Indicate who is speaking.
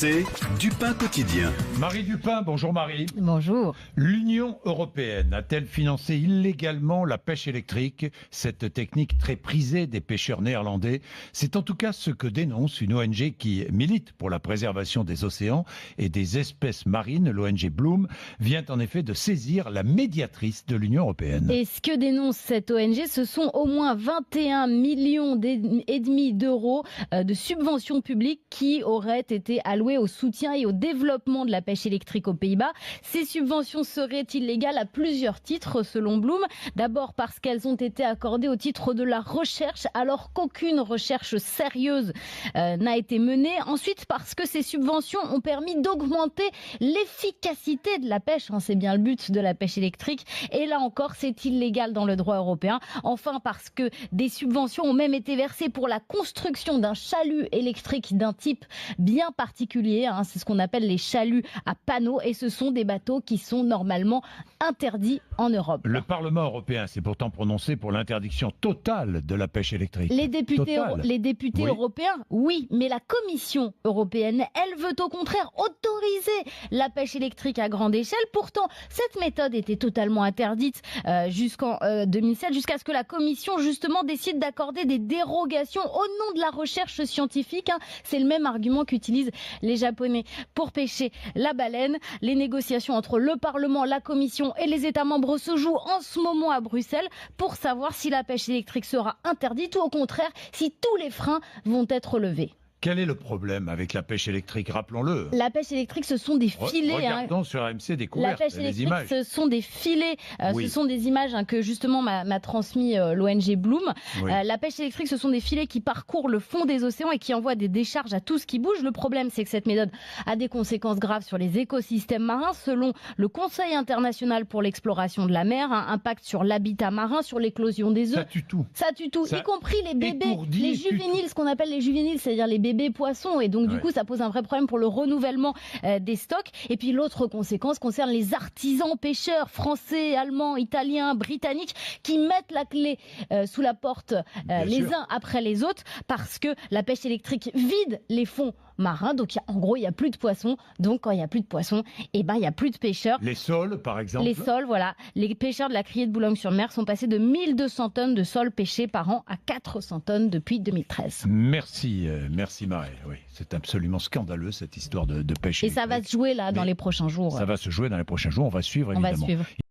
Speaker 1: C'est du pain quotidien.
Speaker 2: Marie Dupin, bonjour Marie.
Speaker 3: Bonjour.
Speaker 2: L'Union européenne a-t-elle financé illégalement la pêche électrique, cette technique très prisée des pêcheurs néerlandais? C'est en tout cas ce que dénonce une ONG qui milite pour la préservation des océans et des espèces marines. L'ONG Bloom vient en effet de saisir la médiatrice de l'Union européenne.
Speaker 3: Et ce que dénonce cette ONG, ce sont au moins 21 millions et demi d'euros de subventions publiques qui auraient été allouées au soutien et au développement de la pêche électrique aux Pays-Bas. Ces subventions seraient illégales à plusieurs titres selon Bloom. D'abord parce qu'elles ont été accordées au titre de la recherche alors qu'aucune recherche sérieuse n'a été menée. Ensuite parce que ces subventions ont permis d'augmenter l'efficacité de la pêche. C'est bien le but de la pêche électrique. Et là encore, c'est illégal dans le droit européen. Enfin parce que des subventions ont même été versées pour la construction d'un chalut électrique d'un type bien particulier. C'est ce qu'on appelle les chaluts à panneaux et ce sont des bateaux qui sont normalement interdits en Europe.
Speaker 2: Le Parlement européen s'est pourtant prononcé pour l'interdiction totale de la pêche électrique.
Speaker 3: Les députés
Speaker 2: Oui.
Speaker 3: européens, oui, mais la Commission européenne, elle veut au contraire autoriser la pêche électrique à grande échelle. Pourtant, cette méthode était totalement interdite jusqu'en 2007, jusqu'à ce que la Commission justement décide d'accorder des dérogations au nom de la recherche scientifique. C'est le même argument qu'utilisent les Japonais pour pêcher la baleine. Les négociations entre le Parlement, la Commission et les États membres se jouent en ce moment à Bruxelles pour savoir si la pêche électrique sera interdite ou au contraire si tous les freins vont être levés.
Speaker 2: Quel est le problème avec la pêche électrique? Rappelons-le.
Speaker 3: La pêche électrique, ce sont des filets.
Speaker 2: Regardons sur AMC Découverte
Speaker 3: La pêche
Speaker 2: les
Speaker 3: électrique,
Speaker 2: images.
Speaker 3: ce sont des filets.
Speaker 2: Oui.
Speaker 3: Ce sont des images que justement m'a transmis l'ONG Bloom.
Speaker 2: Oui.
Speaker 3: La pêche électrique, ce sont des filets qui parcourent le fond des océans et qui envoient des décharges à tout ce qui bouge. Le problème, c'est que cette méthode a des conséquences graves sur les écosystèmes marins. Selon le Conseil international pour l'exploration de la mer, un impact sur l'habitat marin, sur l'éclosion des œufs.
Speaker 2: Ça tue tout.
Speaker 3: Ça tue tout,
Speaker 2: Ça
Speaker 3: y compris les bébés,
Speaker 2: étourdit
Speaker 3: les
Speaker 2: et tue
Speaker 3: juvéniles, ce qu'on appelle les juvéniles, c'est-à-dire les bébés poissons. Et donc, du coup, ça pose un vrai problème pour le renouvellement des stocks. Et puis, l'autre conséquence concerne les artisans pêcheurs français, allemands, italiens, britanniques qui mettent la clé sous la porte les uns après les autres parce que la pêche électrique vide les fonds marins. Donc, en gros, il n'y a plus de poissons. Donc, quand il n'y a plus de poissons, il n'y a plus de pêcheurs.
Speaker 2: Les sols, par exemple.
Speaker 3: Les sols, voilà. Les pêcheurs de la criée de Boulogne-sur-Mer sont passés de 1200 tonnes de sols pêchés par an à 400 tonnes depuis 2013.
Speaker 2: Merci Marie. Oui, c'est absolument scandaleux cette histoire de pêche
Speaker 3: Et
Speaker 2: électrique.
Speaker 3: ça va se jouer là dans les prochains jours.
Speaker 2: Ça va se jouer dans les prochains jours. On va suivre évidemment.
Speaker 3: On va suivre.